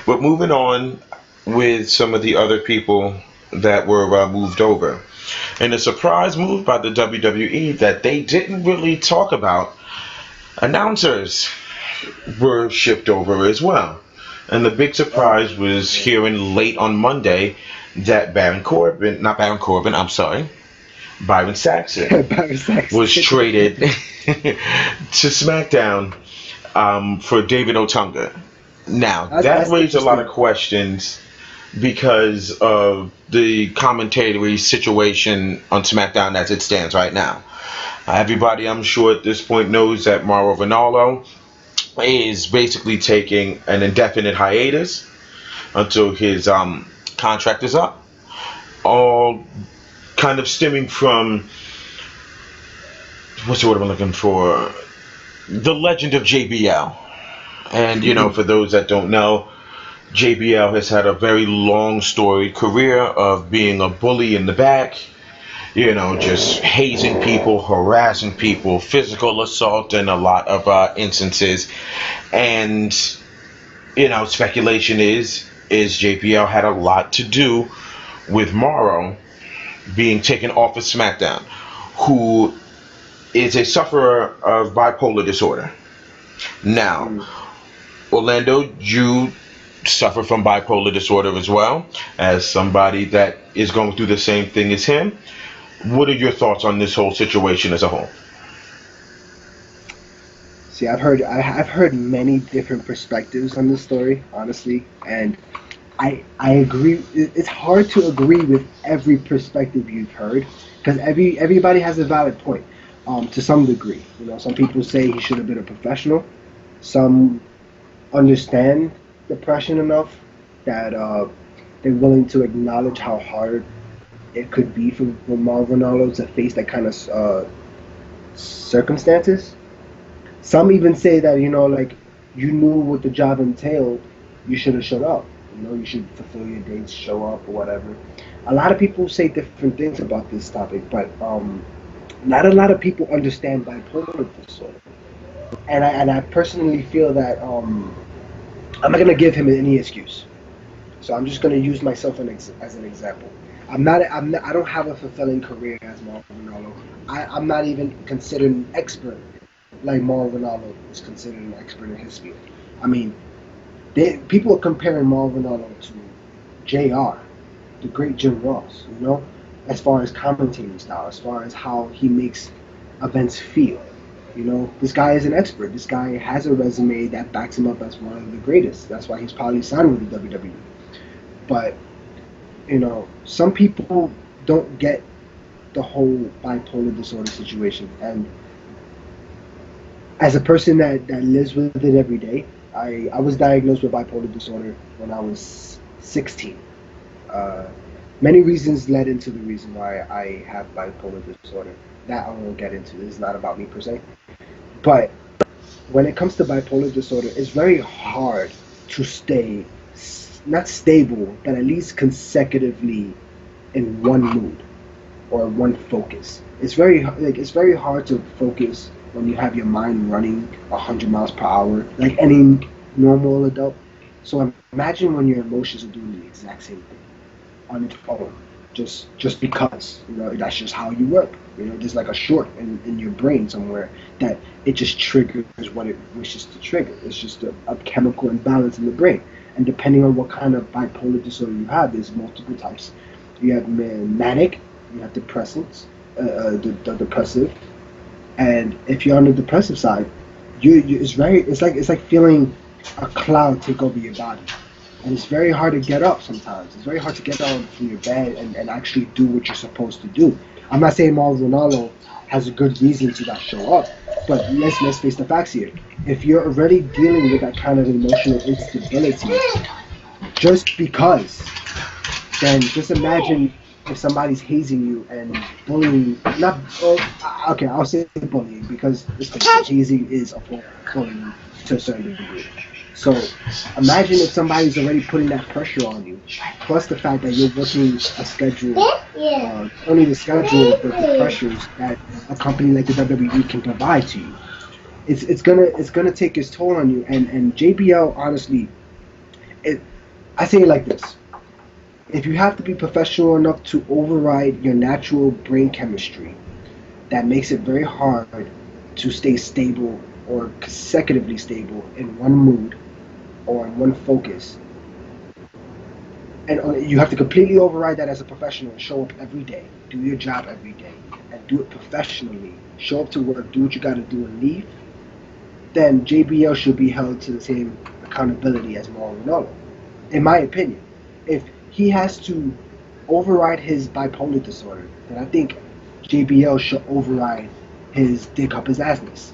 But moving on with some of the other people that were moved over. And a surprise move by the WWE that they didn't really talk about. Announcers were shipped over as well. And the big surprise was hearing late on Monday that I'm sorry, Byron Saxton Barry was Saxton. traded to SmackDown for David Otunga. Now, that That's raised a lot of interesting. questions because of the commentary situation on SmackDown as it stands right now. Everybody, I'm sure, at this point knows that Mauro Ranallo is basically taking an indefinite hiatus until his contract is up. All kind of stemming from what's the word I'm looking for? The legend of JBL. And for those that don't know, JBL has had a very long storied career of being a bully in the back, just hazing people, harassing people, physical assault in a lot of instances. And, speculation is JBL had a lot to do with Morrow being taken off of SmackDown, who is a sufferer of bipolar disorder. Now, Mm. Orlando, you suffer from bipolar disorder as well, as somebody that is going through the same thing as him. What are your thoughts on this whole situation as a whole? See, I've heard many different perspectives on this story, honestly, and I agree. It's hard to agree with every perspective you've heard because everybody has a valid point, to some degree. Some people say he should have been a professional. Some understand depression enough that they're willing to acknowledge how hard it could be for Mauro Ronaldo to face that kind of circumstances. Some even say that like you knew what the job entailed, you should have showed up. You should fulfill your dates, show up, or whatever. A lot of people say different things about this topic, but not a lot of people understand bipolar disorder. And I personally feel that I'm not gonna give him any excuse. So I'm just gonna use myself as an example. I don't have a fulfilling career as Mauro Ronaldo. I'm not even considered an expert like Mauro Ranallo is considered an expert in his field. I mean, people are comparing Mauro Ranallo to JR, the great Jim Ross, as far as commentating style, as far as how he makes events feel. This guy is an expert. This guy has a resume that backs him up as one of the greatest. That's why he's probably signed with the WWE. But, some people don't get the whole bipolar disorder situation. And as a person that lives with it every day, I was diagnosed with bipolar disorder when I was 16. Uh, Many reasons led into the reason why I have bipolar disorder. That I won't get into. This is not about me per se. But when it comes to bipolar disorder, it's very hard to stay not stable, but at least consecutively in one mood or one focus. It's very hard to focus when you have your mind running 100 miles per hour, like any normal adult. So imagine when your emotions are doing the exact same thing on its own, just because that's just how you work. There's like a short in your brain somewhere that it just triggers what it wishes to trigger. It's just a chemical imbalance in the brain. And depending on what kind of bipolar disorder you have, there's multiple types. You have manic, you have depressants, the depressive, and if you're on the depressive side, it's like feeling a cloud take over your body, and it's very hard to get up sometimes. It's very hard to get up from your bed and actually do what you're supposed to do. I'm not saying Mauro Ronaldo has a good reason to not show up, but let's face the facts here. If you're already dealing with that kind of emotional instability, just because, then just imagine if somebody's hazing you and bullying, not, okay, I'll say bullying because hazing is a form of bullying to a certain degree. So imagine if somebody's already putting that pressure on you, plus the fact that you're working a schedule, only the schedule, but the pressures that a company like the WWE can provide to you. It's gonna take its toll on you. And JBL honestly, it I say it like this: if you have to be professional enough to override your natural brain chemistry, that makes it very hard to stay stable or consecutively stable in one mood or in one focus. And you have to completely override that as a professional and show up every day, do your job every day, and do it professionally. Show up to work, do what you got to do, and leave. Then JBL should be held to the same accountability as Mauro Ranallo, in my opinion. If he has to override his bipolar disorder, then I think JBL should override his dick up his assness.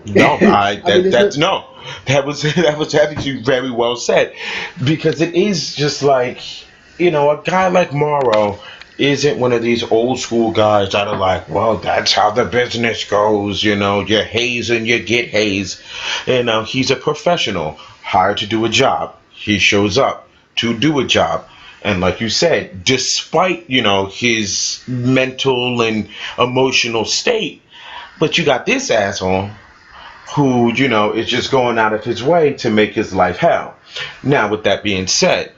No, I mean, that's no. That was actually very well said, because it is just like, a guy like Morrow isn't one of these old school guys that are like, well, that's how the business goes. You haze and you get haze. He's a professional hired to do a job. He shows up to do a job. And like you said, despite, his mental and emotional state, but you got this asshole who, is just going out of his way to make his life hell. Now, with that being said,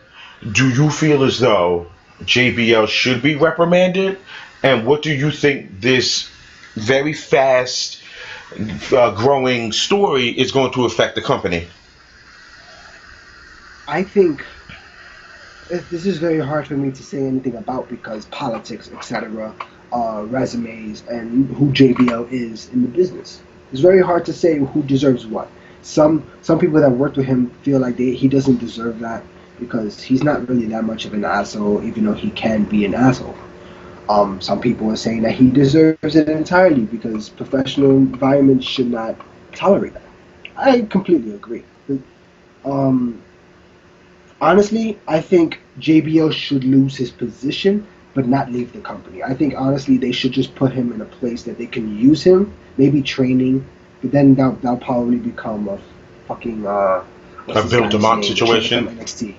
do you feel as though JBL should be reprimanded? And what do you think this very fast growing story is going to affect the company? I think this is very hard for me to say anything about because politics, etc., resumes, and who JBL is in the business. It's very hard to say who deserves what. Some people that worked with him feel like he doesn't deserve that because he's not really that much of an asshole, even though he can be an asshole. Some people are saying that he deserves it entirely because professional environments should not tolerate that. I completely agree. Um, Honestly, I think JBL should lose his position, but not leave the company. I think honestly they should just put him in a place that they can use him, maybe training, but then that'll probably become a fucking what's A this Bill guy's DeMont name? situation? From NXT.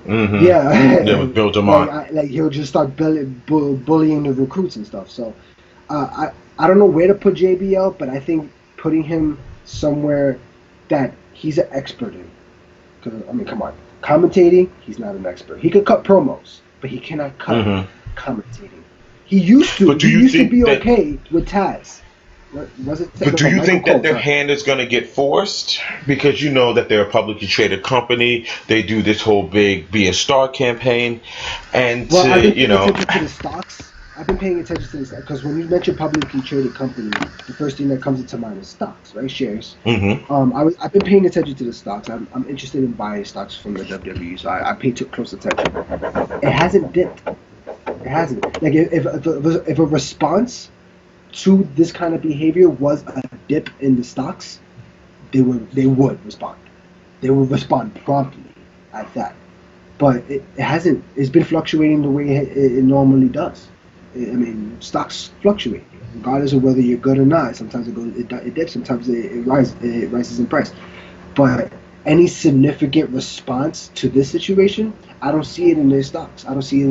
Mm-hmm. Yeah, Yeah, with Bill DeMont. like he'll just start bullying the recruits and stuff. So I don't know where to put JBL, but I think putting him somewhere that he's an expert in. Because I mean, come on, commentating, he's not an expert. He could cut promos, but he cannot cut commentating. He used to. But do He you used to think be that? okay with Taz. What was it? But No, do you Michael think that Cole. their Sorry. hand is going to get forced? Because you know that they're a publicly traded company. They do this whole big "Be a Star" campaign, and Well, I've to been paying attention to the stocks. I've been paying attention to this because when you mention publicly traded company, the first thing that comes into mind is stocks, right? Shares. hmm I've been paying attention to the stocks. I'm interested in buying stocks from the WWE, so I pay close attention. It hasn't dipped. It hasn't. Like if a response to this kind of behavior was a dip in the stocks, they would respond. They would respond promptly at that. But it hasn't. It's been fluctuating the way it normally does. I mean, stocks fluctuate regardless of whether you're good or not. Sometimes it dips. Sometimes it rises in price. But any significant response to this situation, I don't see it in their stocks. I don't see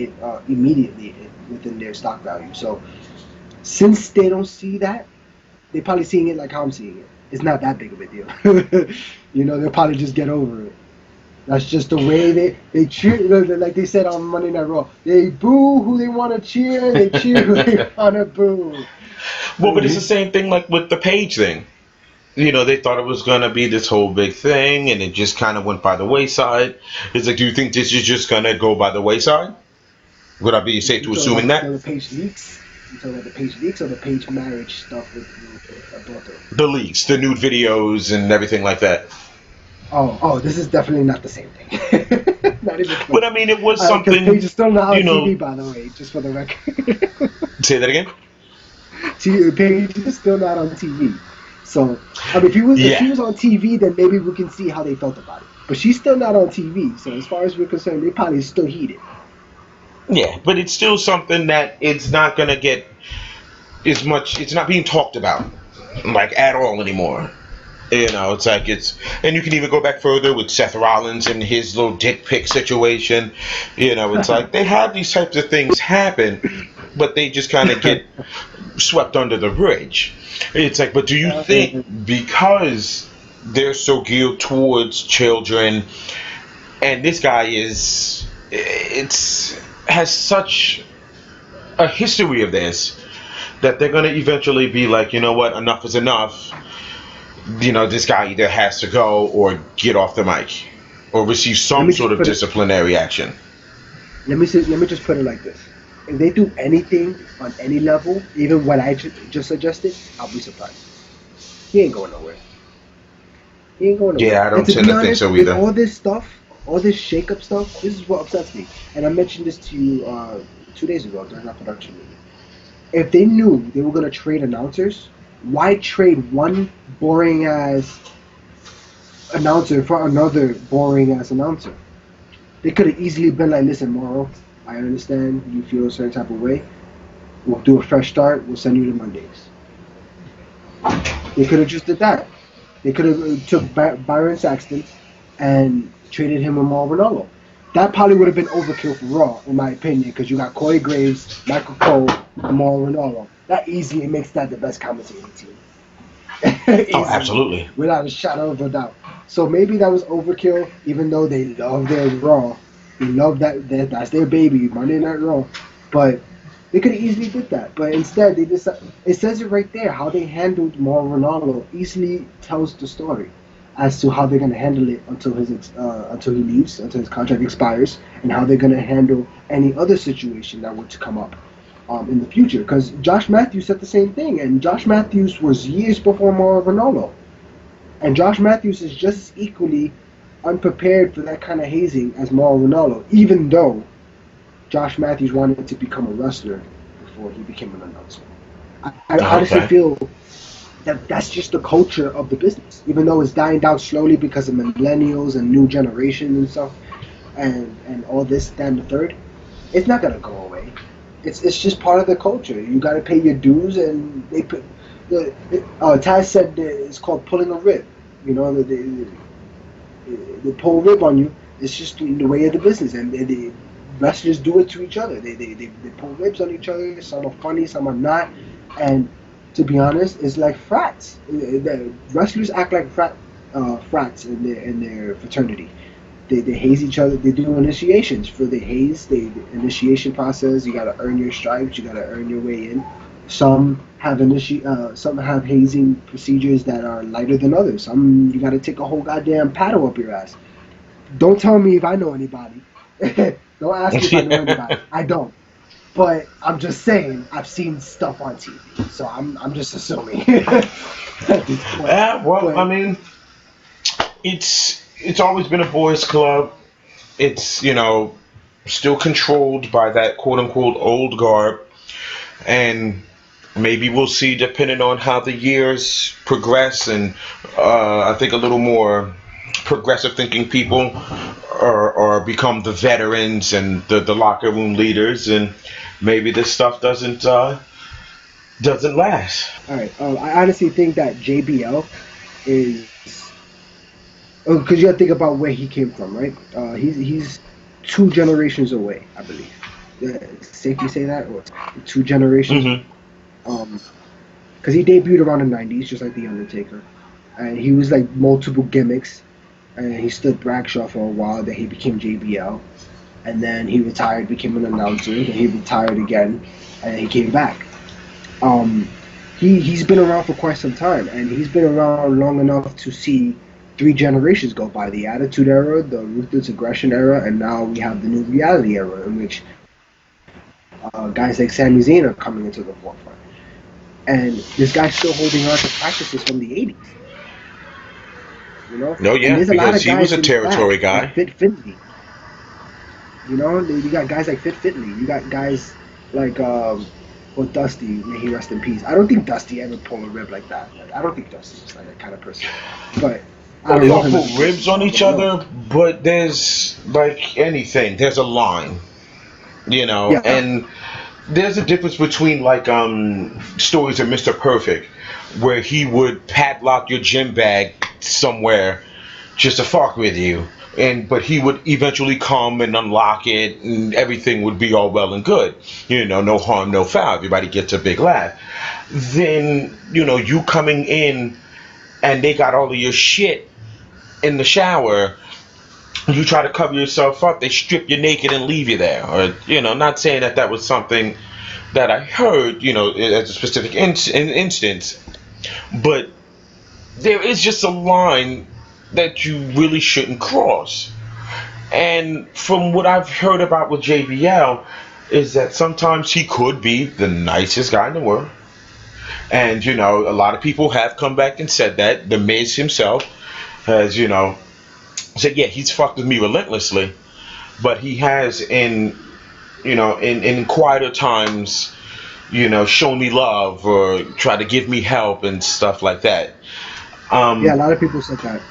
it immediately within their stock value. So since they don't see that, they're probably seeing it like how I'm seeing it. It's not that big of a deal. They'll probably just get over it. That's just the way they cheer. Like they said on Monday Night Raw, they boo who they want to cheer, they cheer who they want to boo. Well, but it's the same thing like with the Page thing. They thought it was going to be this whole big thing, and it just kind of went by the wayside. It's like, do you think this is just going to go by the wayside? Would I be safe to assuming that? The Page leaks? You talking about the Page leaks or the Page marriage stuff with Alberto? The leaks, the nude videos, and everything like that. Oh, this is definitely not the same thing. Not even close. But I mean, it was something. Because Page is still not on TV, by the way, just for the record. Say that again. Page is still not on TV. So, I mean, if she was on TV, then maybe we can see how they felt about it. But she's still not on TV, so as far as we're concerned, they probably still heated. Yeah, but it's still something that it's not gonna get as much. It's not being talked about like at all anymore. It's like and you can even go back further with Seth Rollins and his little dick pic situation. It's like they have these types of things happen, but they just kind of get swept under the bridge. It's like, but do you think because they're so geared towards children, and this guy is it's has such a history of this that they're gonna eventually be like, you know what, enough is enough. This guy either has to go or get off the mic or receive Let some me sort just of put it. disciplinary action. Let me just put it like this: if they do anything on any level, even what I just suggested, I'll be surprised. He ain't going nowhere. He ain't going nowhere. Yeah, I And don't to tend be to think honest, so with either. all this stuff, all this shake-up stuff, this is what upsets me. And I mentioned this to you 2 days ago during our production meeting. If they knew they were gonna trade announcers, why trade one boring ass announcer for another boring ass announcer? They could have easily been like, listen, Mauro, I understand you feel a certain type of way. We'll do a fresh start. We'll send you to Mondays. They could have just did that. They could have took Byron Saxton and traded him with Mauro Ranallo. That probably would have been overkill for Raw, in my opinion, because you got Corey Graves, Michael Cole, and Mauro Ranallo. That easily makes that the best commentating team. Oh, Easily, absolutely. without a shadow of a doubt. So maybe that was overkill, even though they love their Raw. They love that's their baby, Monday Night Raw. But they could have easily did that. But instead, they just it says it right there. How they handled Mauro Ronaldo easily tells the story as to how they're going to handle it until he leaves, until his contract expires, and how they're going to handle any other situation that were to come up in the future. Because Josh Matthews said the same thing, and Josh Matthews was years before Mauro Ronaldo. And Josh Matthews is just as equally unprepared for that kind of hazing as Mauro Ranallo, even though Josh Matthews wanted to become a wrestler before he became an announcer. I Oh, honestly okay. feel that that's just the culture of the business, even though it's dying down slowly because of millennials and new generations and stuff, and all this, that, and the third. It's not gonna go away. It's just part of the culture. You got to pay your dues, and they put. Taz said that it's called pulling a rib. They pull a rib on you. It's just the way of the business, and the wrestlers do it to each other. They pull ribs on each other. Some are funny, some are not, and to be honest, it's like frats. The wrestlers act like frats in their fraternity. They haze each other. They do initiations for the haze. The initiation process. You got to earn your stripes. You got to earn your way in. Some have hazing procedures that are lighter than others. Some you got to take a whole goddamn paddle up your ass. Don't tell me if I know anybody. Don't ask me if I know anybody. I don't. But I'm just saying I've seen stuff on TV, so I'm just assuming at this point. Yeah, well, I But mean, it's always been a boys' club. It's still controlled by that quote unquote old guard, and maybe we'll see depending on how the years progress, and I think a little more progressive thinking people or become the veterans and the locker room leaders, and maybe this stuff doesn't last. all right, I honestly think that JBL is because you got to think about where he came from, right? He's 2 generations away, I believe. Safely say that, or 2 generations. Hmm. Um, because he debuted around the '90s, just like the Undertaker, and he was like multiple gimmicks, and he stood Bradshaw for a while. Then he became JBL, and then he retired, became an announcer. Then he retired again, and then he came back. Um, he's been around for quite some time, and he's been around long enough to see 3 generations go by: the Attitude Era, the Ruthless Aggression Era, and now we have the new Reality Era, in which guys like Sami Zayn are coming into the forefront. And this guy's still holding on to practices from the '80s, No, And yeah, there's a lot because of he was guys a in the back, territory like guy. Fit Finley. You got guys like Fit Finley. You got guys like well, Dusty. May he rest in peace. I don't think Dusty ever pulled a rib like that. Like, I don't think Dusty's like that kind of person. But I Well, don't they know all him as a put person, ribs so on I each wouldn't know. other, but there's like anything, there's a line, Yeah, and there's a difference between like stories of Mr. Perfect, where he would padlock your gym bag somewhere just to fuck with you, but he would eventually come and unlock it, and everything would be all well and good. No harm, no foul. Everybody gets a big laugh. Then you coming in and they got all of your shit in the shower, you try to cover yourself up, they strip you naked and leave you there. Or, not saying that that was something that I heard, as a specific instance, but there is just a line that you really shouldn't cross. And from what I've heard about with JBL, is that sometimes he could be the nicest guy in the world. And, a lot of people have come back and said that. The Miz himself has, said, yeah, he's fucked with me relentlessly. But he has, in quieter times, shown me love or tried to give me help and stuff like that. Yeah, a lot of people said that,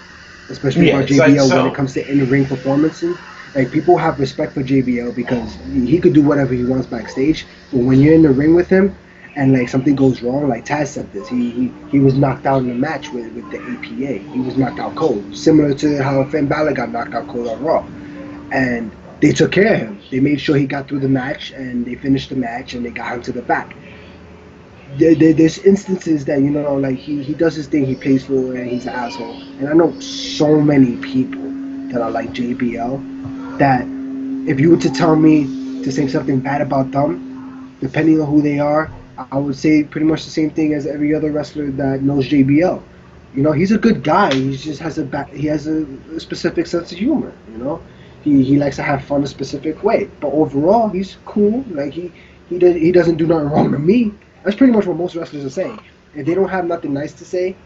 especially about it's like, JBL when it comes to in-ring performances. Like, people have respect for JBL because he could do whatever he wants backstage, but when you're in the ring with him and like something goes wrong, like Taz said this, he was knocked out in the match with the APA. He was knocked out cold, similar to how Finn Balor got knocked out cold on Raw, and they took care of him. They made sure he got through the match, and they finished the match, and they got him to the back. There's instances that, like he does his thing, he pays for it, and he's an asshole. And I know so many people that are like JBL that if you were to tell me to say something bad about them, depending on who they are, I would say pretty much the same thing as every other wrestler that knows JBL. He's a good guy. He just has a specific sense of humor. He likes to have fun a specific way. But overall, he's cool. Like he doesn't do nothing wrong to me. That's pretty much what most wrestlers are saying. If they don't have nothing nice to say,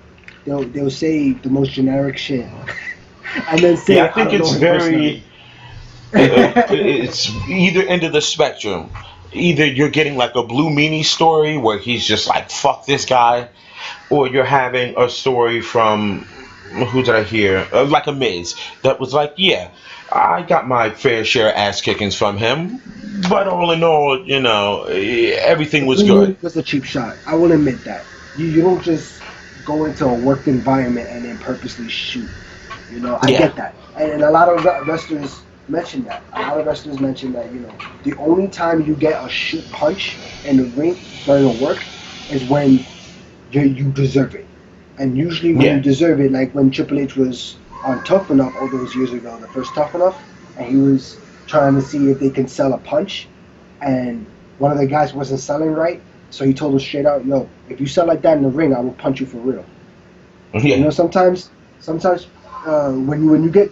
they'll say the most generic shit, and then say. Yeah, I think it's very. It's either end of the spectrum. Either you're getting like a Blue Meanie story where he's just like fuck this guy, or you're having a story from who did I hear? Like a Miz that was like, yeah, I got my fair share of ass kickings from him. But all in all, everything was good. It was a cheap shot. I will admit that. You don't just go into a work environment and then purposely shoot. I get that. And a lot of wrestlers mention that. A lot of wrestlers mention that, the only time you get a shoot punch in the ring during the work is when you deserve it. And usually when you deserve it, like when Triple H was on Tough Enough all those years ago, the first Tough Enough, and he was trying to see if they can sell a punch, and one of the guys wasn't selling right, so he told him straight out, yo, if you sell like that in the ring, I will punch you for real. Yeah. Sometimes when you get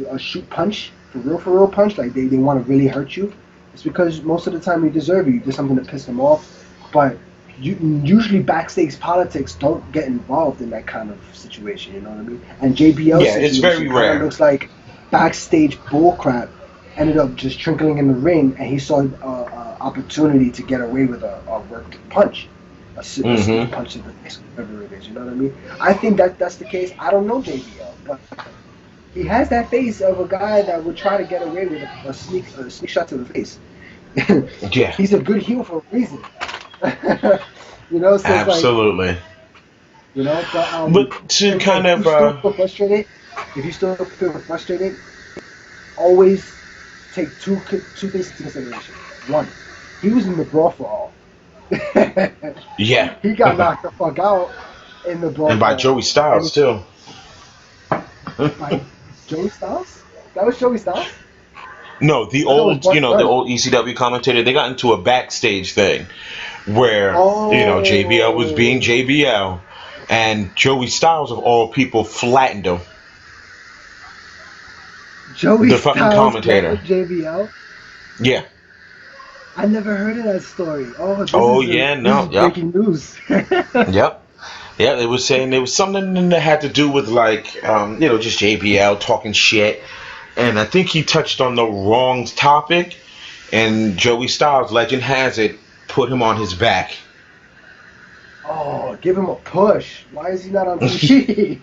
a shoot punch, for real punch, like they want to really hurt you, it's because most of the time you deserve it. You did something to piss them off, but usually backstage politics don't get involved in that kind of situation, you know what I mean? And JBL it's very rare. Looks like backstage bullcrap ended up just trickling in the ring, and he saw an opportunity to get away with a worked punch, a punch to the face, whatever it is. You know what I mean? I think that's the case. I don't know JBL, but he has that face of a guy that would try to get away with a sneak shot to the face. Yeah, he's a good heel for a reason. So absolutely. But to kind of if you still feel frustrated, always take two things into consideration. One, he was in the brawl for all. Yeah. He got knocked the fuck out in the brawl. And by Joey Styles too. By Joey Styles? That was Joey Styles? No, the old ECW commentator, they got into a backstage thing where, JBL was being JBL, and Joey Styles, of all people, flattened him. Joey the fucking Styles commentator. JBL? Yeah. I never heard of that story. This is breaking news. Yep. Yeah, they were saying there was something that had to do with just JBL talking shit. And I think he touched on the wrong topic, and Joey Styles, legend has it, put him on his back. Oh, give him a push. Why is he not on TV?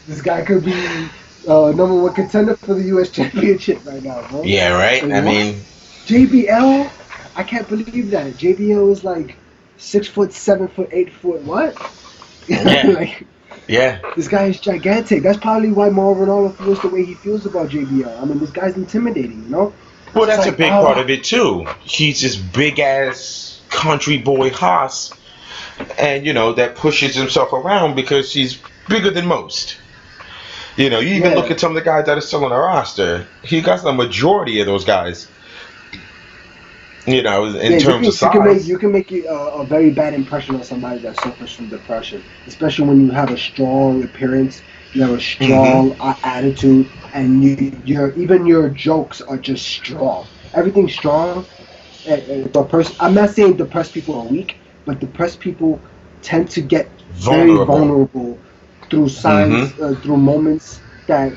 This guy could be number one contender for the U.S. Championship right now, bro. Yeah, right? I mean... JBL? I can't believe that. JBL is like 6 foot, 7 foot, 8 foot, what? Yeah. Yeah. This guy is gigantic. That's probably why Mauro Ranallo feels the way he feels about JBL. I mean, this guy's intimidating, Well, that's a big part of it, too. He's this big-ass country boy hoss and that pushes himself around because he's bigger than most. You even look Yeah, at some of the guys that are still on the roster. He got the majority of those guys. In yeah. terms of size. You can make a very bad impression on somebody that suffers from depression, especially when you have a strong appearance, you have a Hmm. strong attitude, and even your jokes are just strong. Everything's strong. For a person, I'm not saying depressed people are weak, but depressed people tend to get very Vulnerable. vulnerable through Hmm. signs, through moments that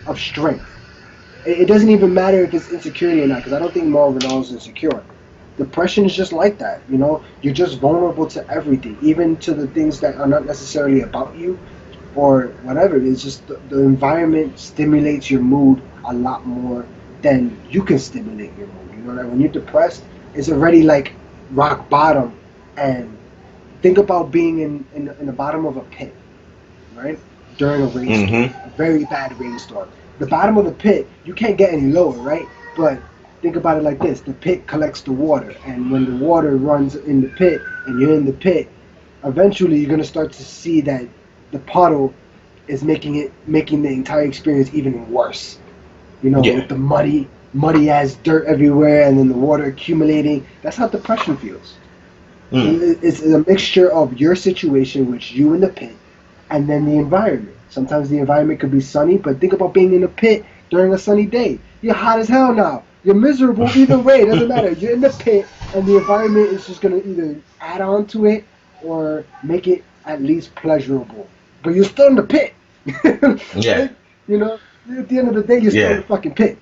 of strength. It doesn't even matter if it's insecurity or not, because I don't think Mauro Ranallo is insecure. Depression is just like that, you know. You're just vulnerable to everything, even to the things that are not necessarily about you, or whatever. It's just the environment stimulates your mood a lot more than you can stimulate your mood. You know, like when you're depressed, it's already like rock bottom, and think about being in the bottom of a pit, right? During a rainstorm, Hmm. a very bad rainstorm. The bottom of the pit, you can't get any lower, right? But think about it like this: the pit collects the water, and when the water runs in the pit, and you're in the pit, eventually you're gonna start to see that the puddle is making the entire experience even worse. You know, Yeah. with the muddy ass dirt everywhere, and then the water accumulating. That's how depression feels. Mm. It's a mixture of your situation, which you in the pit, and then the environment. Sometimes the environment could be sunny, but think about being in a pit during a sunny day. You're hot as hell now. You're miserable either way. It doesn't matter. You're in the pit, and the environment is just gonna either add on to it or make it at least pleasurable. But you're still in the pit, Yeah. right? You know, at the end of the day, you're still in Yeah. the fucking pit.